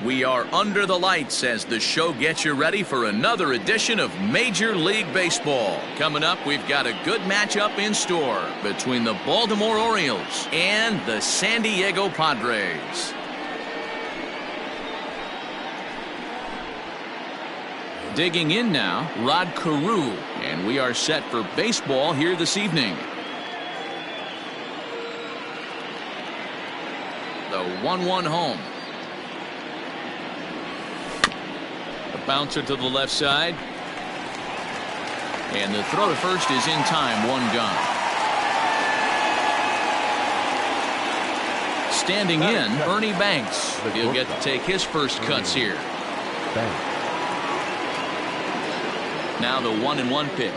We are under the lights as the show gets you ready for another edition of Major League Baseball. Coming up, we've got a good matchup in store between the Baltimore Orioles and the San Diego Padres. Digging in now, Rod Carew, and we are set for baseball here this evening. The 1-1 home. Bouncer to the left side. And the throw to first is in time. One gone. Standing in, Ernie Banks. He'll get to take his first cuts here. Now the 1-1 pitch.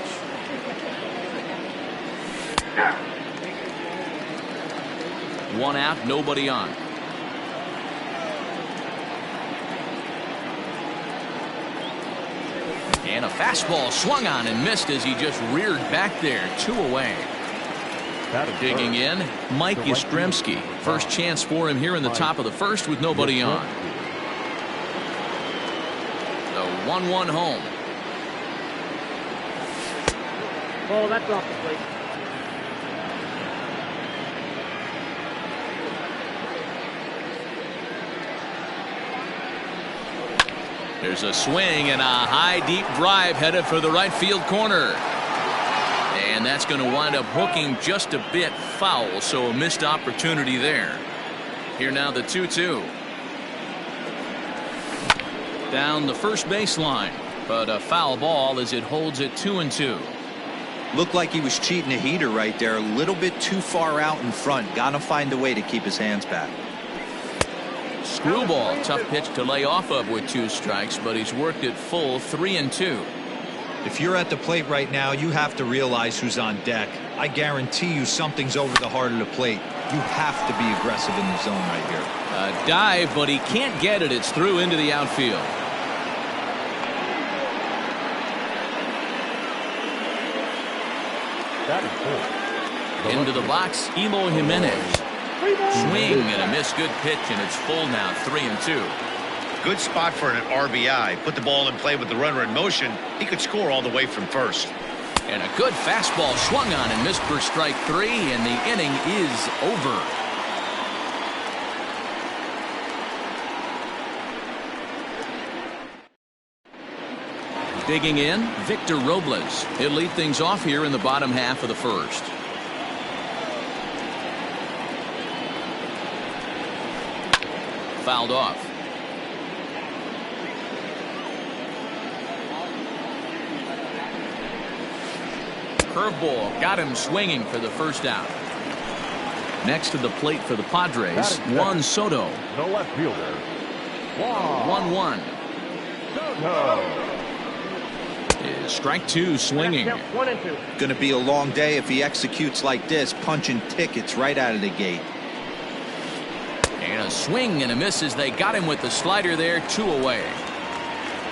One out, nobody on. And a fastball swung on and missed as he just reared back there. 2 away. Digging in, Mike Yastrzemski. First chance for him here in the top of the first with nobody on. The 1-1 home. Oh, that's off the plate. There's a swing and a high deep drive headed for the right field corner. And that's going to wind up hooking just a bit foul, so a missed opportunity there. Here now the 2-2. Down the first baseline, but a foul ball as it holds it 2-2. Looked like he was cheating a heater right there, a little bit too far out in front. Gotta find a way to keep his hands back. Screwball, tough pitch to lay off of with 2 strikes, but he's worked it full 3-2. If you're at the plate right now, you have to realize who's on deck. I guarantee you something's over the heart of the plate. You have to be aggressive in the zone right here. A dive, but he can't get it. It's through into the outfield. Into the box, Eloy Jimenez. Swing and a miss. Good pitch, and it's full now. 3-2. Good spot for an RBI. Put the ball in play with the runner in motion. He could score all the way from first. And a good fastball swung on and missed for strike 3, and the inning is over. Digging in, Victor Robles. He'll lead things off here in the bottom half of the first. Fouled off. Curveball got him swinging for the first out. Next to the plate for the Padres, Juan Soto. No left fielder. 1-1. Is strike 2 swinging. 1-2. Gonna be a long day if he executes like this, punching tickets right out of the gate. And a swing and a miss as they got him with the slider there. 2 away.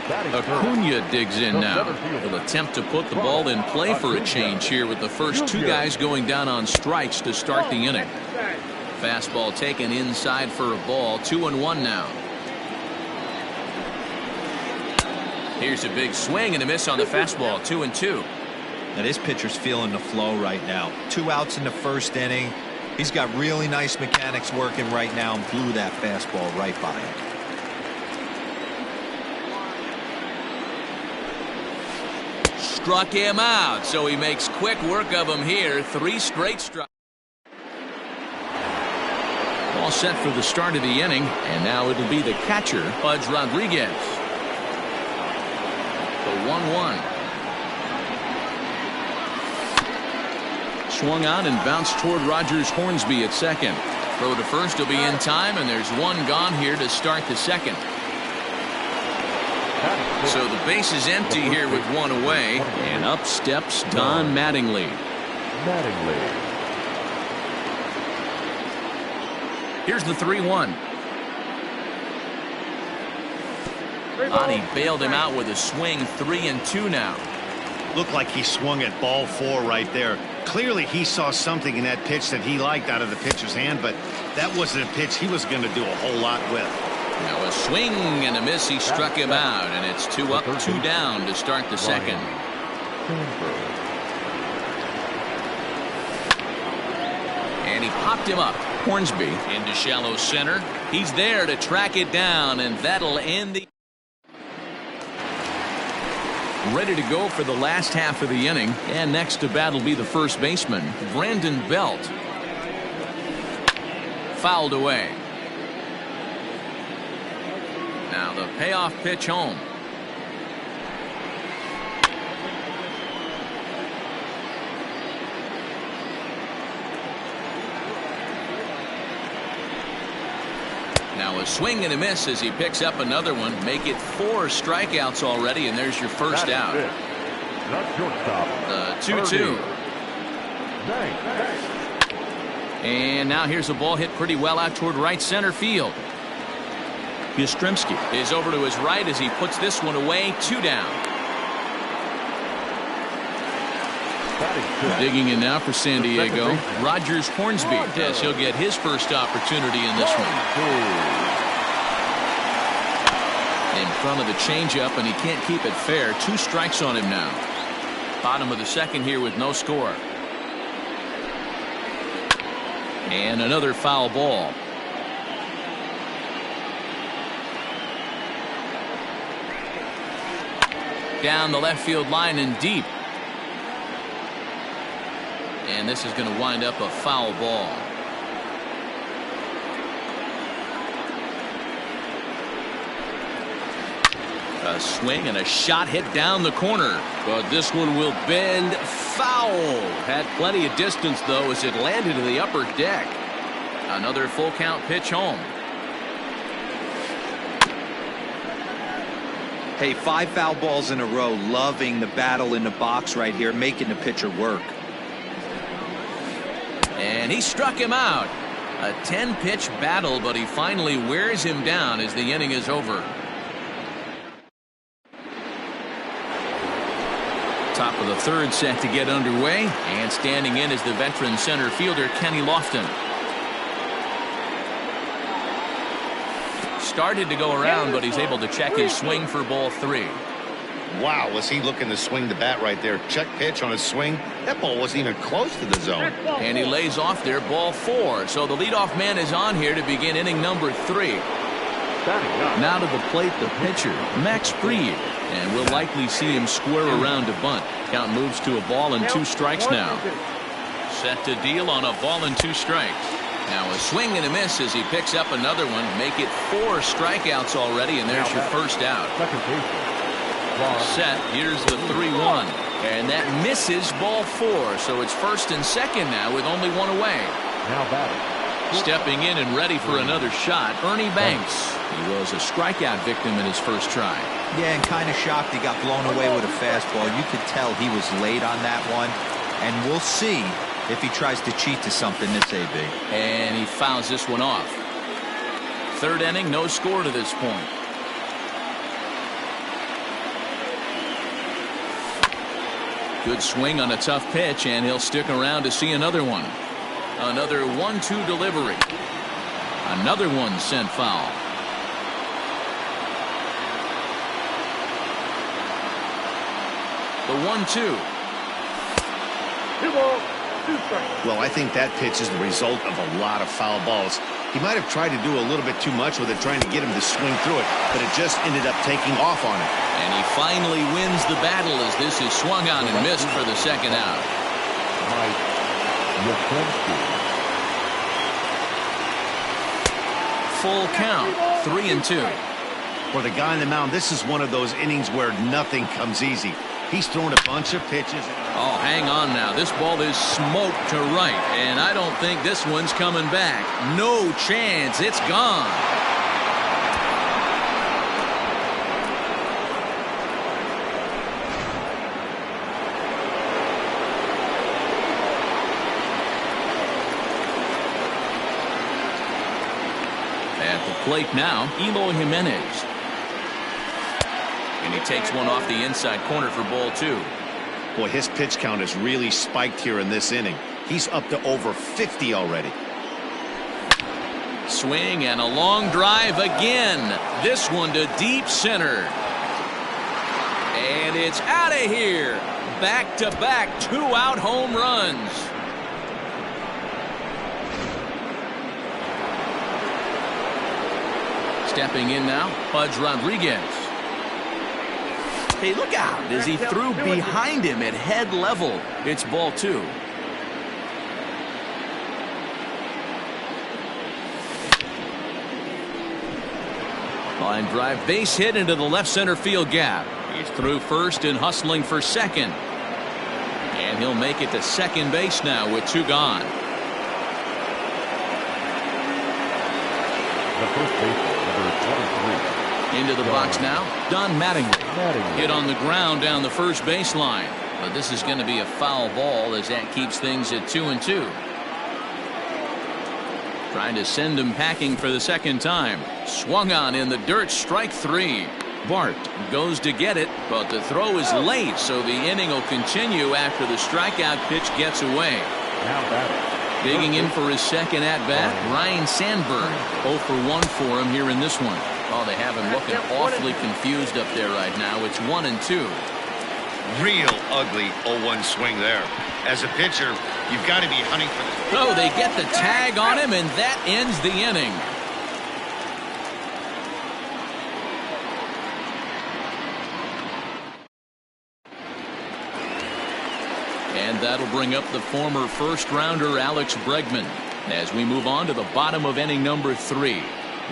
Acuna digs in now. He'll attempt to put the ball in play for a change here with the first 2 guys going down on strikes to start the inning. Fastball taken inside for a ball. 2-1 now. Here's a big swing and a miss on the fastball. 2-2. Now this pitcher's feeling the flow right now. 2 outs in the first inning. He's got really nice mechanics working right now and blew that fastball right by him. Struck him out, so he makes quick work of him here. 3 straight strikes. All set for the start of the inning, and now it'll be the catcher, Pudge Rodriguez. The 1-1. Swung on and bounced toward Rogers Hornsby at second. Throw to first will be in time, and there's 1 gone here to start the second. So the base is empty here with 1 away, and up steps Don Mattingly. Here's the 3-1. Lonnie bailed him out with a swing. 3-2 now. Looked like he swung at ball 4 right there. Clearly he saw something in that pitch that he liked out of the pitcher's hand, but that wasn't a pitch he was going to do a whole lot with. Now a swing and a miss. He struck him out, and it's 2 up, 2 down to start the second. And he popped him up. Hornsby into shallow center. He's there to track it down, and that'll end the. Ready to go for the last half of the inning, and next to bat will be the first baseman, Brandon Belt. Fouled away. Now the payoff pitch home. Now a swing and a miss as he picks up another one. Make it 4 strikeouts already, and there's your first out. The 2-2. And now here's a ball hit pretty well out toward right center field. Yastrzemski is over to his right as he puts this one away. 2 down. Digging in now for San Diego, Rogers Hornsby. Yes, he'll get his first opportunity in this one. In front of the changeup, and he can't keep it fair. 2 strikes on him now. Bottom of the second here with no score. And another foul ball. Down the left field line and deep. And this is going to wind up a foul ball. A swing and a shot hit down the corner, but this one will bend foul. Had plenty of distance though as it landed in the upper deck. Another full count pitch home. Hey, 5 foul balls in a row. Loving the battle in the box right here, making the pitcher work. And he struck him out. A 10-pitch battle, but he finally wears him down as the inning is over. Top of the third set to get underway, and standing in is the veteran center fielder Kenny Lofton. Started to go around, but he's able to check his swing for ball 3. Wow, was he looking to swing the bat right there? Check pitch on his swing. That ball wasn't even close to the zone. And he lays off there, ball 4. So the leadoff man is on here to begin inning number 3. Now to the plate, the pitcher, Max Fried. And we'll likely see him square around to bunt. Count moves to a ball and 2 strikes now. Set to deal on a ball and 2 strikes. Now a swing and a miss as he picks up another one. Make it 4 strikeouts already, and there's your first out. Set. Here's the 3-1. And that misses ball 4. So it's first and second now with only 1 away. Now batting. Stepping in and ready for another shot, Ernie Banks. He was a strikeout victim in his first try. Yeah, and kind of shocked he got blown away with a fastball. You could tell he was late on that one. And we'll see if he tries to cheat to something this AB. And he fouls this one off. Third inning, no score to this point. Good swing on a tough pitch, and he'll stick around to see another one. Another 1-2 delivery. Another one sent foul. The 1-2. Well, I think that pitch is the result of a lot of foul balls. He might have tried to do a little bit too much with it, trying to get him to swing through it, but it just ended up taking off on him. And he finally wins the battle as this is swung on and missed for the second out. Full count, 3-2. For the guy on the mound, this is one of those innings where nothing comes easy. He's thrown a bunch of pitches. Oh, hang on now. This ball is smoked to right, and I don't think this one's coming back. No chance. It's gone. At the plate now, Eloy Jimenez. And he takes one off the inside corner for ball 2. Boy, his pitch count has really spiked here in this inning. He's up to over 50 already. Swing and a long drive again. This one to deep center. And it's out of here. Back-to-back 2-out home runs. Stepping in now, Pudge Rodriguez. Hey, look out as he threw behind him at head level. It's ball 2. Line drive, base hit into the left center field gap. He's through first and hustling for second. And he'll make it to second base now with 2 gone. The first baseman, number 23. Into the box now, Don Mattingly. Hit on the ground down the first baseline. But this is going to be a foul ball as that keeps things at 2-2. Trying to send him packing for the second time. Swung on in the dirt, strike 3. Bart goes to get it, but the throw is late, so the inning will continue after the strikeout pitch gets away. Now batting. Digging in for his second at-bat, Ryan Sandberg. 0 for 1 for him here in this one. Oh, they have him looking awfully confused up there right now. It's 1-2. Real ugly 0-1 swing there. As a pitcher, you've got to be hunting for the... Oh, they get the tag on him, and that ends the inning. And that'll bring up the former first-rounder Alex Bregman as we move on to the bottom of inning number 3.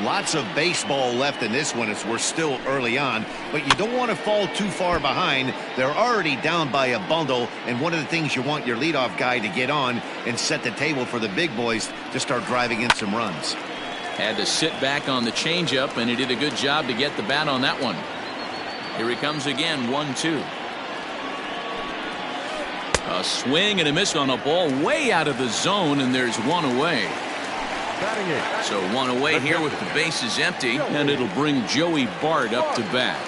Lots of baseball left in this one as we're still early on, but you don't want to fall too far behind. They're already down by a bundle, and one of the things you want your leadoff guy to get on and set the table for the big boys to start driving in some runs. Had to sit back on the changeup, and he did a good job to get the bat on that one. Here he comes again, 1-2. A swing and a miss on a ball way out of the zone, and there's 1 away. So 1 away here with the bases empty, and it'll bring Joey Bart up to bat.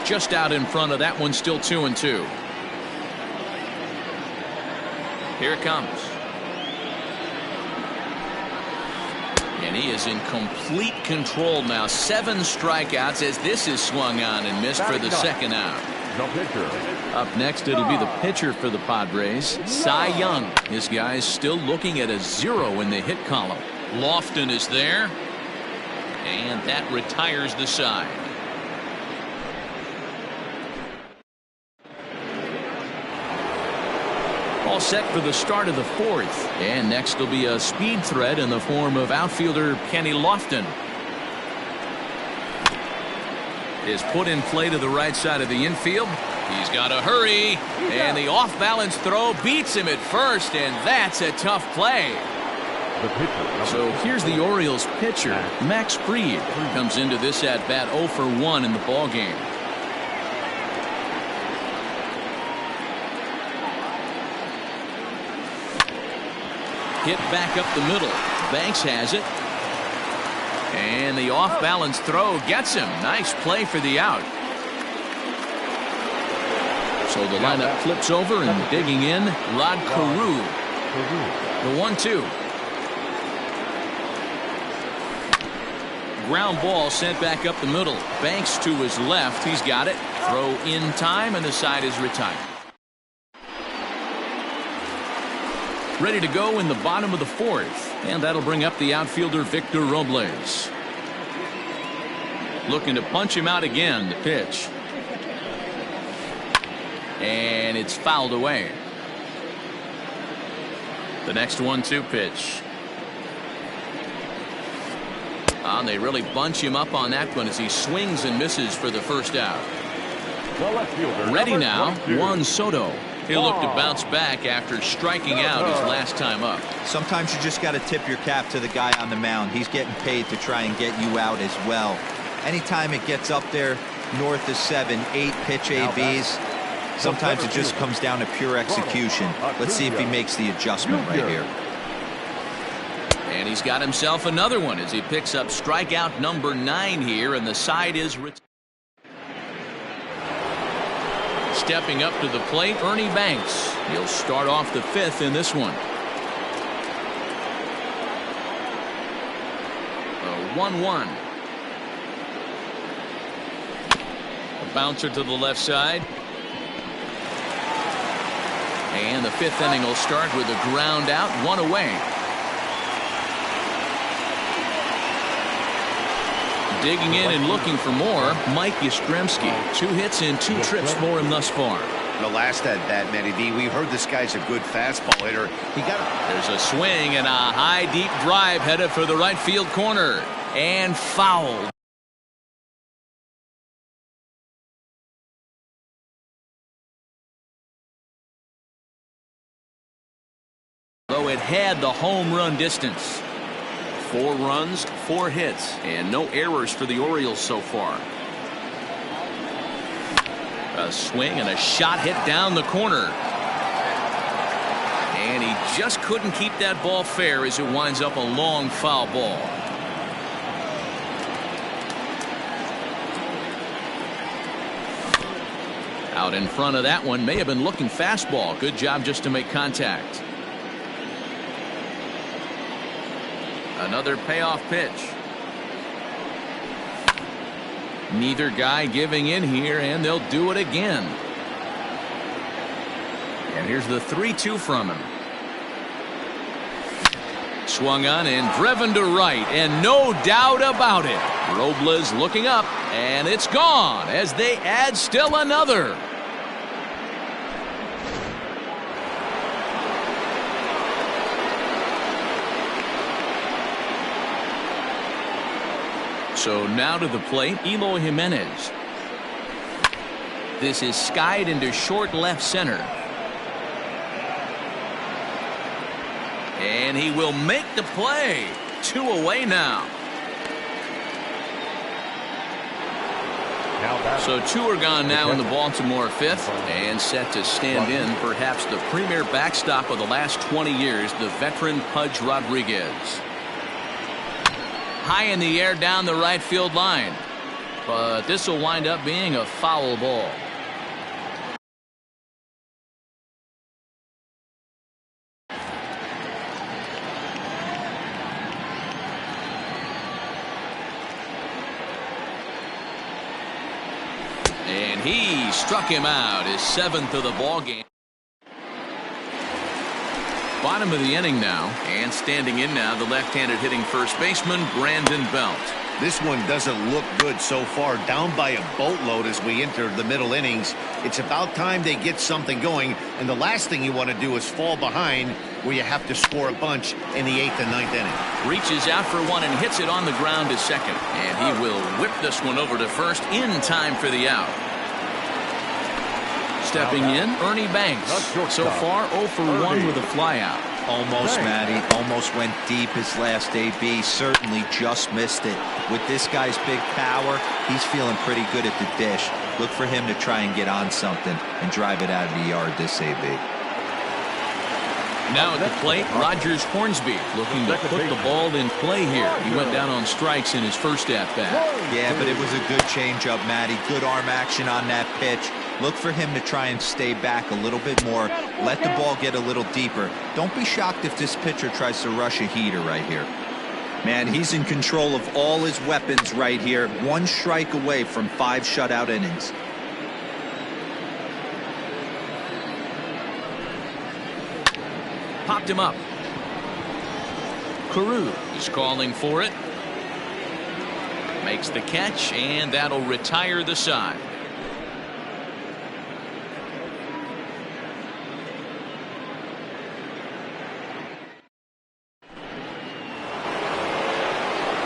Just out in front of that one, still 2-2. Here it comes. And he is in complete control now. 7 strikeouts as this is swung on and missed for the second out. No pitcher. Up next, it'll be the pitcher for the Padres, Cy Young. This guy's still looking at a 0 in the hit column. Lofton is there, and that retires the side. All set for the start of the 4th. And next will be a speed threat in the form of outfielder Kenny Lofton. Is put in play to the right side of the infield. He's got to hurry, and the off-balance throw beats him at first, and that's a tough play. The pitcher. So here's the Orioles pitcher, Max Fried, comes into this at-bat 0 for 1 in the ballgame. Hit back up the middle. Banks has it. And the off-balance throw gets him. Nice play for the out. So the lineup flips over and digging in, Rod Carew. The 1-2. Ground ball sent back up the middle. Banks to his left. He's got it. Throw in time, and the side is retired. Ready to go in the bottom of the 4th. And that'll bring up the outfielder Victor Robles. Looking to punch him out again. The pitch. And it's fouled away. The next 1-2 pitch. And they really bunch him up on that one as he swings and misses for the first out. Ready now, Juan Soto. He'll look to bounce back after striking out his last time up. Sometimes you just got to tip your cap to the guy on the mound. He's getting paid to try and get you out as well. Anytime it gets up there north of 7, 8 pitch ABs, sometimes it just comes down to pure execution. Let's see if he makes the adjustment right here. And he's got himself another one as he picks up strikeout number 9 here, and the side is stepping up to the plate, Ernie Banks. He'll start off the 5th in this one. A 1-1. A bouncer to the left side. And the 5th inning will start with a ground out, 1 away. Digging in and looking for more, Mike Yastrzemski. 2 hits and 2 trips for him thus far. The last at bat, Matty B, we've heard this guy's a good fastball hitter. There's a swing and a high, deep drive headed for the right field corner. And fouled. Though it had the home run distance. 4 runs, 4 hits, and no errors for the Orioles so far. A swing and a shot hit down the corner. And he just couldn't keep that ball fair as it winds up a long foul ball. Out in front of that one, may have been looking fastball. Good job just to make contact. Another payoff pitch. Neither guy giving in here, and they'll do it again. And here's the 3-2 from him. Swung on and driven to right, and no doubt about it. Robles looking up, and it's gone as they add still another. So now to the plate, Eloy Jimenez. This is skied into short left center. And he will make the play. 2 away now. So 2 are gone now in the Baltimore 5th, and set to stand in perhaps the premier backstop of the last 20 years, the veteran Pudge Rodriguez. High in the air down the right field line. But this will wind up being a foul ball. And he struck him out, his 7th of the ball game. Bottom of the inning now, and standing in now, the left-handed hitting first baseman, Brandon Belt. This one doesn't look good so far, down by a boatload as we enter the middle innings. It's about time they get something going, and the last thing you want to do is fall behind where you have to score a bunch in the 8th and 9th inning. Reaches out for one and hits it on the ground to second, and he will whip this one over to first in time for the out. Stepping in, Ernie Banks. So far, 0 for 1 with a flyout. Almost, Matty. Almost went deep his last AB. Certainly just missed it. With this guy's big power, he's feeling pretty good at the dish. Look for him to try and get on something and drive it out of the yard this AB. Now at the plate, Rogers Hornsby looking to put the ball in play here. He went down on strikes in his first at-bat. Yeah, but it was a good changeup, Matty. Good arm action on that pitch. Look for him to try and stay back a little bit more. Let the ball get a little deeper. Don't be shocked if this pitcher tries to rush a heater right here. Man, he's in control of all his weapons right here. 1 strike away from 5 shutout innings. Popped him up. Carew is calling for it. Makes the catch, and that'll retire the side.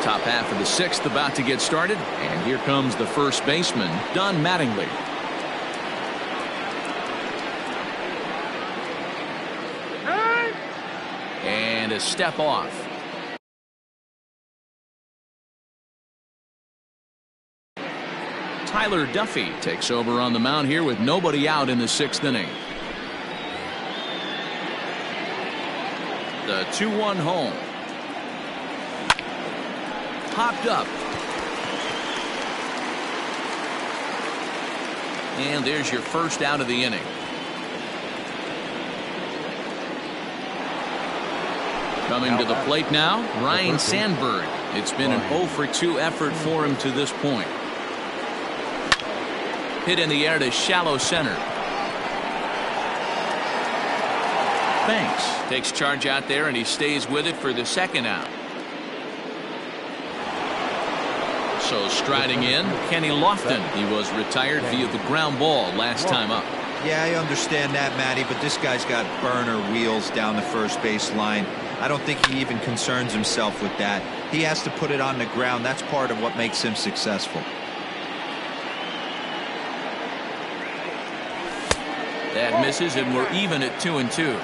Top half of the 6th about to get started, and here comes the first baseman, Don Mattingly. And a step off. Tyler Duffy takes over on the mound here with nobody out in the 6th inning. The 2-1 home. Popped up. And there's your first out of the inning. Coming to the plate now, Ryan Sandberg. It's been an 0 for 2 effort for him to this point. Hit in the air to shallow center. Banks takes charge out there, and he stays with it for the second out. So striding in, Kenny Lofton. He was retired via the ground ball last time up. Yeah, I understand that, Matty, but this guy's got burner wheels down the first base line. I don't think he even concerns himself with that. He has to put it on the ground. That's part of what makes him successful. That misses, and we're even at 2-2.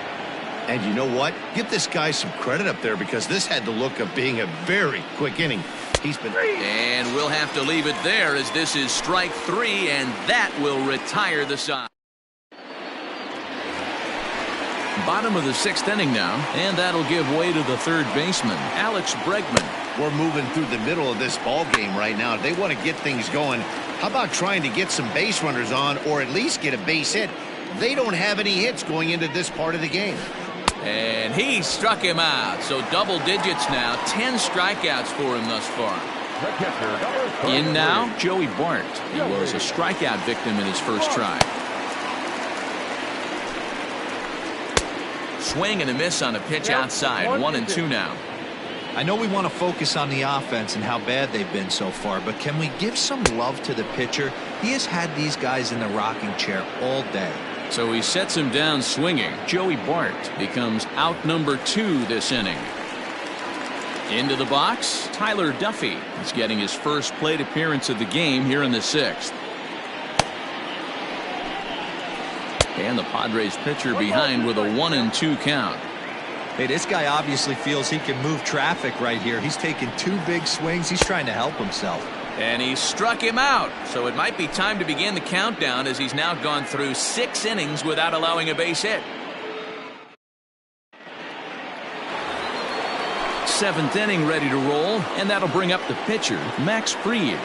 And you know what? Give this guy some credit up there, because this had the look of being a very quick inning. He's been... And we'll have to leave it there, as this is strike 3, and that will retire the side. Bottom of the 6th inning now, and that'll give way to the third baseman, Alex Bregman. We're moving through the middle of this ball game right now. They want to get things going. How about trying to get some base runners on, or at least get a base hit? They don't have any hits going into this part of the game. And he struck him out. So double digits now. 10 strikeouts for him thus far. In now, Joey Bart. He was a strikeout victim in his first try. Swing and a miss on a pitch outside. 1-2 now. I know we want to focus on the offense and how bad they've been so far, but can we give some love to the pitcher? He has had these guys in the rocking chair all day. So he sets him down swinging. Joey Bart becomes out number 2 this inning. Into the box, Tyler Duffy is getting his first plate appearance of the game here in the 6th. And the Padres pitcher behind with a 1-2 count. Hey, this guy obviously feels he can move traffic right here. He's taking 2 big swings. He's trying to help himself. And he struck him out. So it might be time to begin the countdown, as he's now gone through 6 innings without allowing a base hit. 7th inning ready to roll, and that'll bring up the pitcher, Max Fried.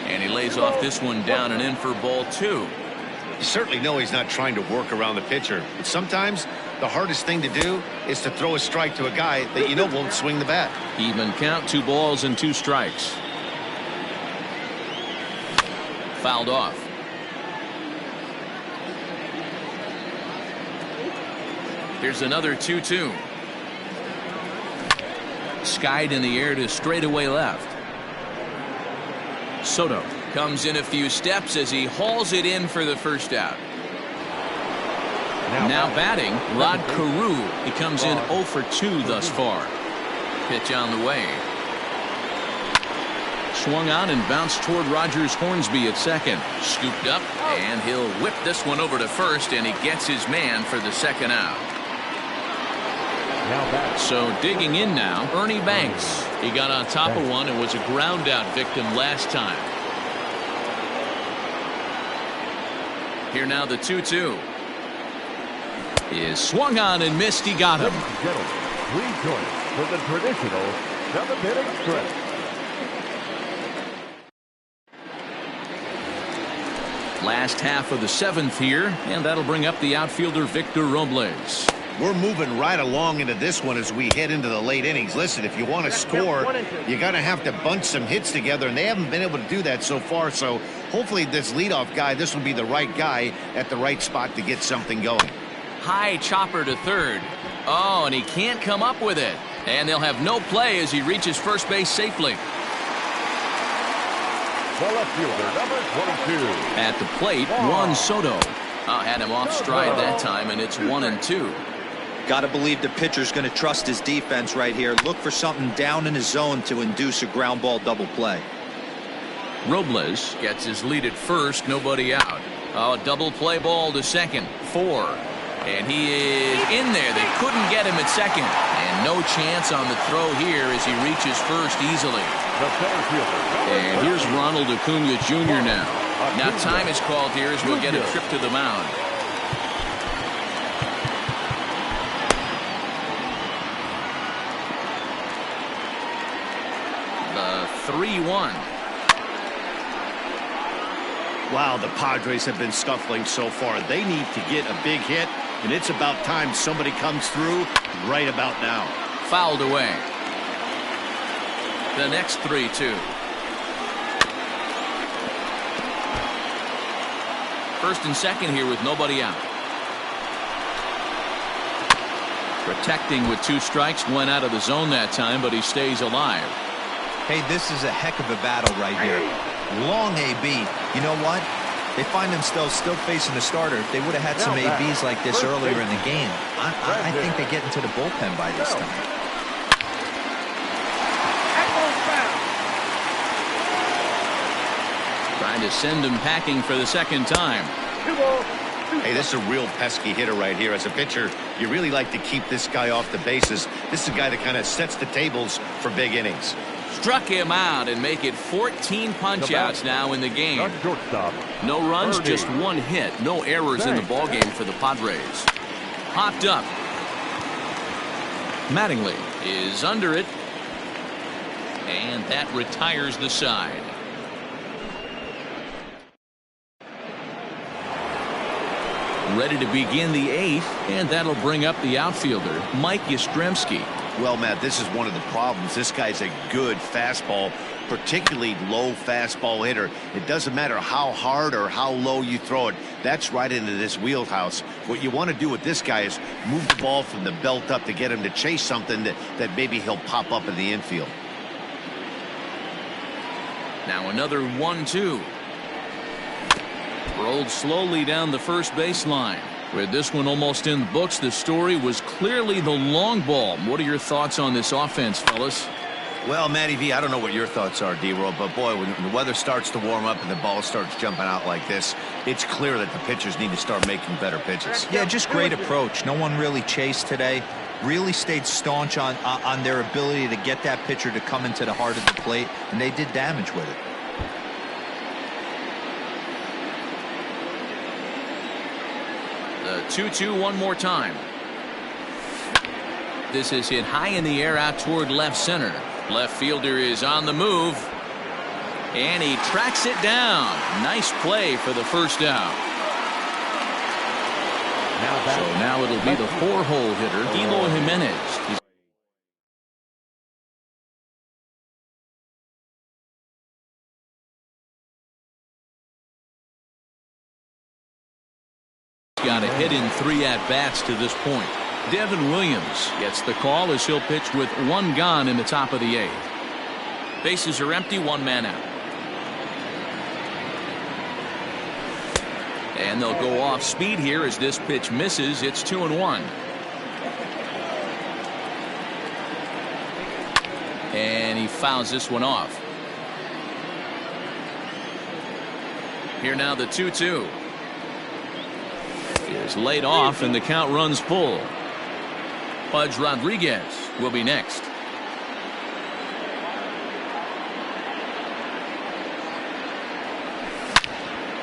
And he lays off this one down and in for ball 2. You certainly know he's not trying to work around the pitcher, but sometimes the hardest thing to do is to throw a strike to a guy that you know won't swing the bat. Even count, 2 balls and 2 strikes. Fouled off. Here's another 2-2. Skied in the air to straightaway left. Soto comes in a few steps as he hauls it in for the first out. Now batting, Rod Carew. He comes in 0 for 2 thus far. Pitch on the way. Swung on and bounced toward Rogers Hornsby at second. Scooped up, and he'll whip this one over to first, and he gets his man for the second out. So digging in now, Ernie Banks. He got on top of one and was a ground out victim last time. Here now the 2-2. Is swung on and missed. He got him. Ladies and gentlemen, 3 joints for the traditional 7th inning stretch. Last half of the 7th here, and that'll bring up the outfielder Victor Robles. We're moving right along into this one as we head into the late innings. Listen, if you want to score, you're going to have to bunch some hits together, and they haven't been able to do that so far. So hopefully this leadoff guy, this will be the right guy at the right spot to get something going. High chopper to third. Oh, and he can't come up with it. And they'll have no play as he reaches first base safely. The left fielder, number 22. At the plate, Juan Soto. Had him off stride that time, and it's 1-2. Got to believe the pitcher's going to trust his defense right here. Look for something down in his zone to induce a ground ball double play. Robles gets his lead at first, nobody out. Double play ball to second, 4. And he is in there. They couldn't get him at second. And no chance on the throw here as he reaches first easily. And here's Ronald Acuna Jr. now. Now time is called here as we'll get a trip to the mound. 3-1. Wow, the Padres have been scuffling so far. They need to get a big hit, and it's about time somebody comes through right about now. Fouled away. The next 3-2. First and second here with nobody out. Protecting with 2 strikes, went out of the zone that time, but he stays alive. Hey, this is a heck of a battle right here. Long AB. You know what? They find themselves still facing the starter. If they would have had some ABs like this earlier in the game, I think they get into the bullpen by this time. Trying to send him packing for the second time. Hey, this is a real pesky hitter right here. As a pitcher, you really like to keep this guy off the bases. This is a guy that kind of sets the tables for big innings. Struck him out and make it 14 punch-outs now in the game. No runs, just 1 hit. No errors in the ballgame for the Padres. Popped up. Mattingly is under it. And that retires the side. Ready to begin the 8th, and that'll bring up the outfielder, Mike Yastrzemski. Well, Matt, this is one of the problems. This guy's a good fastball, particularly low fastball hitter. It doesn't matter how hard or how low you throw it. That's right into this wheelhouse. What you want to do with this guy is move the ball from the belt up to get him to chase something that maybe he'll pop up in the infield. Now another 1-2. Rolled slowly down the first baseline. With this one almost in the books, the story was clearly the long ball. What are your thoughts on this offense, fellas? Well, Matty V, I don't know what your thoughts are, D-Roll, but boy, when the weather starts to warm up and the ball starts jumping out like this, it's clear that the pitchers need to start making better pitches. Yeah, just great approach. No one really chased today. Really stayed staunch on their ability to get that pitcher to come into the heart of the plate, and they did damage with it. The 2-2 one more time. This is hit high in the air out toward left center. Left fielder is on the move. And he tracks it down. Nice play for the first out. So now it'll be the 4-hole hitter, Eloy Jimenez. Got a hit in 3 at-bats to this point. Devin Williams gets the call as he'll pitch with 1 gone in the top of the 8th. Bases are empty, 1 man out. And they'll go off speed here as this pitch misses. It's 2-1. And he fouls this one off. Here now the 2-2. Is laid off and the count runs full. Pudge Rodriguez will be next.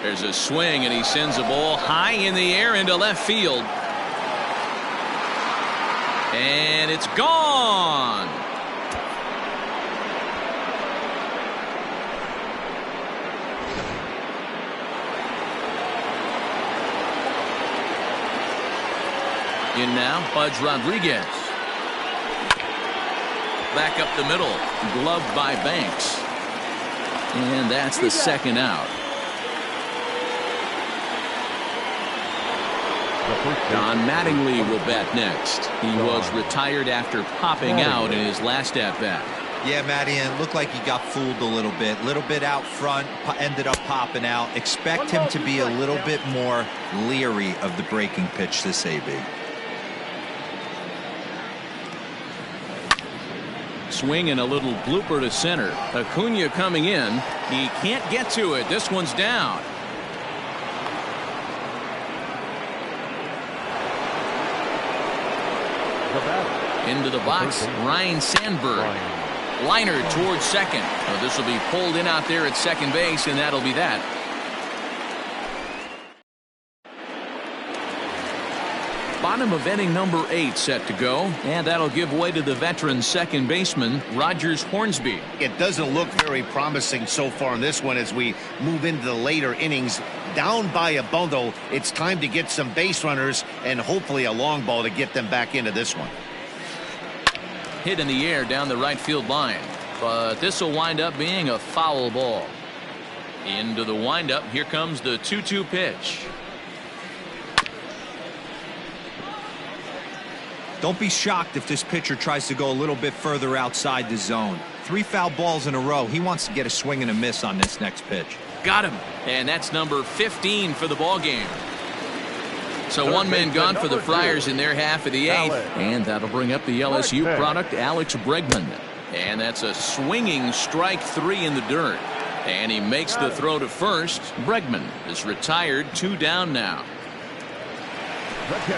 There's a swing and he sends a ball high in the air into left field. And it's gone. In now, Pudge Rodriguez. Back up the middle. Gloved by Banks. And that's the second out. Don Mattingly will bat next. He was retired after popping out in his last at-bat. Yeah, Matty, and it looked like he got fooled a little bit out front, ended up popping out. Expect him to be a little bit more leery of the breaking pitch this AB. Swing and a little blooper to center. Acuna coming in. He can't get to it. This one's down. Into the box, Ryan Sandberg. Liner towards second. Well, this will be pulled in out there at second base, and that'll be that. bottom of inning number 8 set to go, and that'll give way to the veteran second baseman, Rogers Hornsby. It doesn't look very promising so far in this one as we move into the later innings. Down by a bundle, it's time to get some base runners and hopefully a long ball to get them back into this one. Hit in the air down the right field line, but this will wind up being a foul ball. Into the windup, here comes the 2-2 pitch. Don't be shocked if this pitcher tries to go a little bit further outside the zone. 3 foul balls in a row. He wants to get a swing and a miss on this next pitch. Got him. And that's number 15 for the ball game. So one man gone for the Friars in their half of the 8th. And that'll bring up the LSU product, Alex Bregman. And that's a swinging strike 3 in the dirt. And he makes the throw to first. Bregman is retired, 2 down now.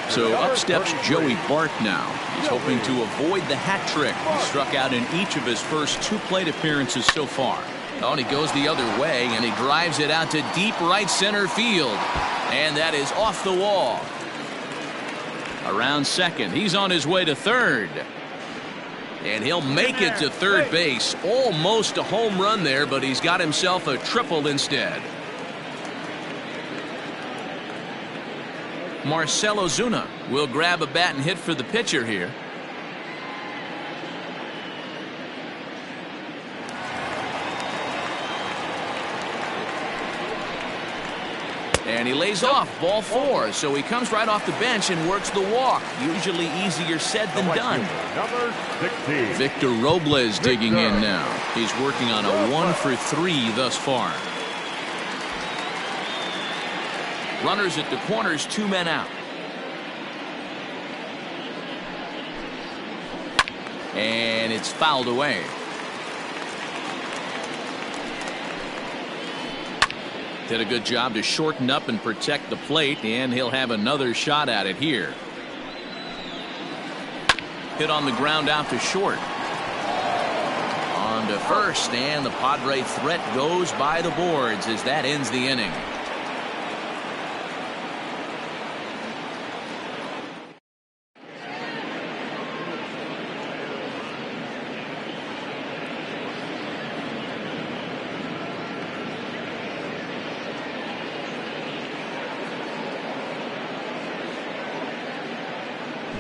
So up steps Joey Bart now. He's hoping to avoid the hat trick. He struck out in each of his first 2 plate appearances so far. Oh, and he goes the other way, and he drives it out to deep right center field. And that is off the wall. Around second. He's on his way to third. And he'll make it to third base. Almost a home run there, but he's got himself a triple instead. Marcell Ozuna will grab a bat and hit for the pitcher here. And he lays off, ball 4. So he comes right off the bench and works the walk. Usually easier said than done. Number 16. Victor Robles digging in now. He's working on a 1 for 3 thus far. Runners at the corners, 2 men out. And it's fouled away. Did a good job to shorten up and protect the plate, and he'll have another shot at it here. Hit on the ground out to short. On to first, and the Padre threat goes by the boards as that ends the inning.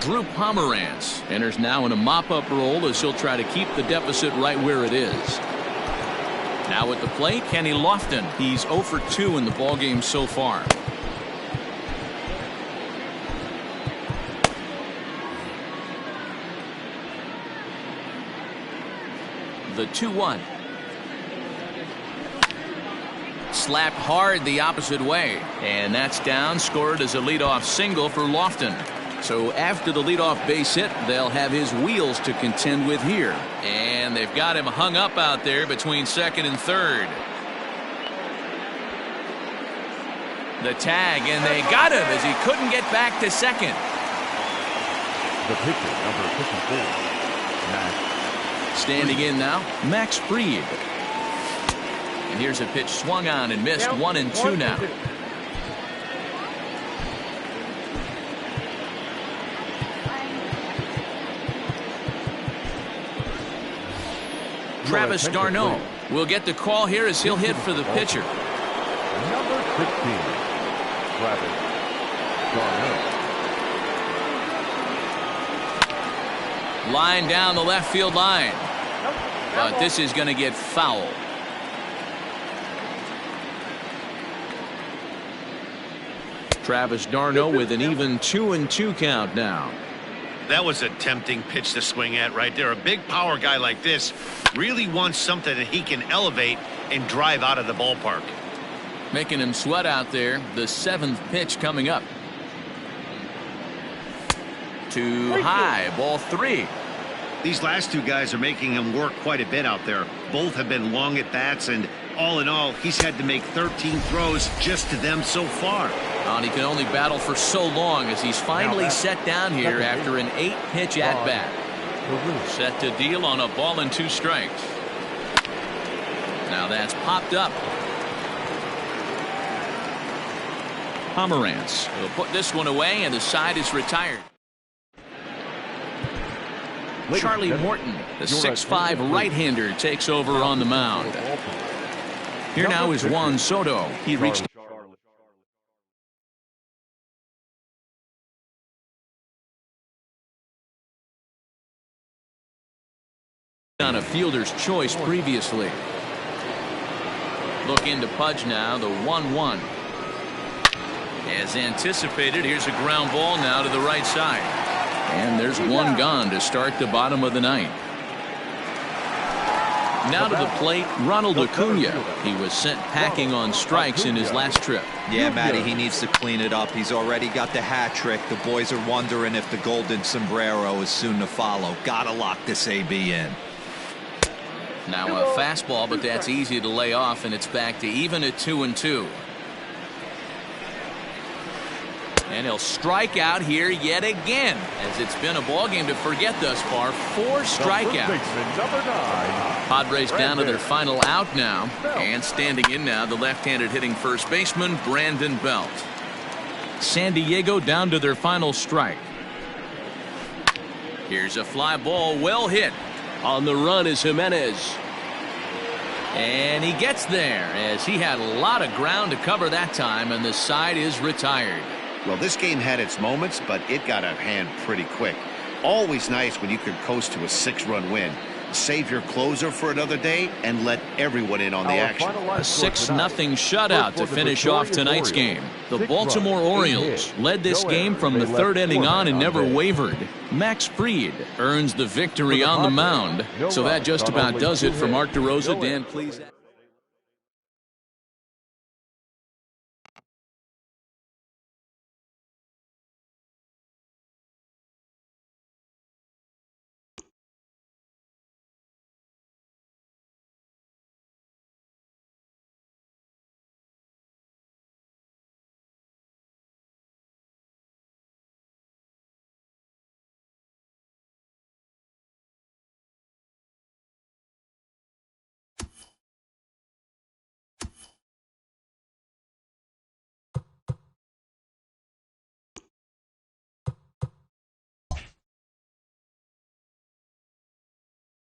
Drew Pomeranz enters now in a mop-up role as he'll try to keep the deficit right where it is. Now at the plate, Kenny Lofton. He's 0 for 2 in the ballgame so far. The 2-1. Slapped hard the opposite way, and that's down, scored as a leadoff single for Lofton. So after the leadoff base hit, they'll have his wheels to contend with here. And they've got him hung up out there between second and third. The tag, and they got him as he couldn't get back to second. The pitcher, number 54, Max. Standing in now, Max Fried. And here's a pitch swung on and missed. 1-2 now. Travis d'Arnaud will get the call here as he'll hit for the pitcher. Number 16, Travis d'Arnaud. Line down the left field line. But this is going to get foul. Travis d'Arnaud with an even 2-2 count now. That was a tempting pitch to swing at right there. A big power guy like this really wants something that he can elevate and drive out of the ballpark. Making him sweat out there. The 7th pitch coming up. Too high, ball 3. These last 2 guys are making him work quite a bit out there. Both have been long at bats, and all in all, he's had to make 13 throws just to them so far. And he can only battle for so long as he's finally set down here after an 8-pitch at-bat. Set to deal on a ball and 2 strikes. Now that's popped up. Pomeranz will put this one away, and the side is retired. Charlie Morton, the 6'5" right-hander, takes over on the mound. Here now is Juan Soto. He reached on a fielder's choice previously. Looking to Pudge now, the 1-1. As anticipated, here's a ground ball now to the right side. And there's one gone to start the bottom of the ninth. Now to the plate, Ronald Acuna. He was sent packing on strikes in his last trip. Yeah, Matty, he needs to clean it up. He's already got the hat trick. The boys are wondering if the golden sombrero is soon to follow. Gotta lock this AB in. Now a fastball, but that's easy to lay off, and it's back to even at 2-2. And he'll strike out here yet again, as it's been a ball game to forget thus far. 4 strikeouts. Padres down to their final out now, and standing in now, the left-handed hitting first baseman Brandon Belt. San Diego down to their final strike. Here's a fly ball, well hit. On the run is Jimenez. And he gets there, as he had a lot of ground to cover that time, and the side is retired. Well, this game had its moments, but it got out of hand pretty quick. Always nice when you can coast to a 6-run win. Save your closer for another day and let everyone in on the action. A 6-0 shutout to finish off tonight's game. The Baltimore Orioles led this game from the 3rd inning on and never wavered. Max Fried earns the victory on the mound. So that just about does it for Mark DeRosa. Dan, please.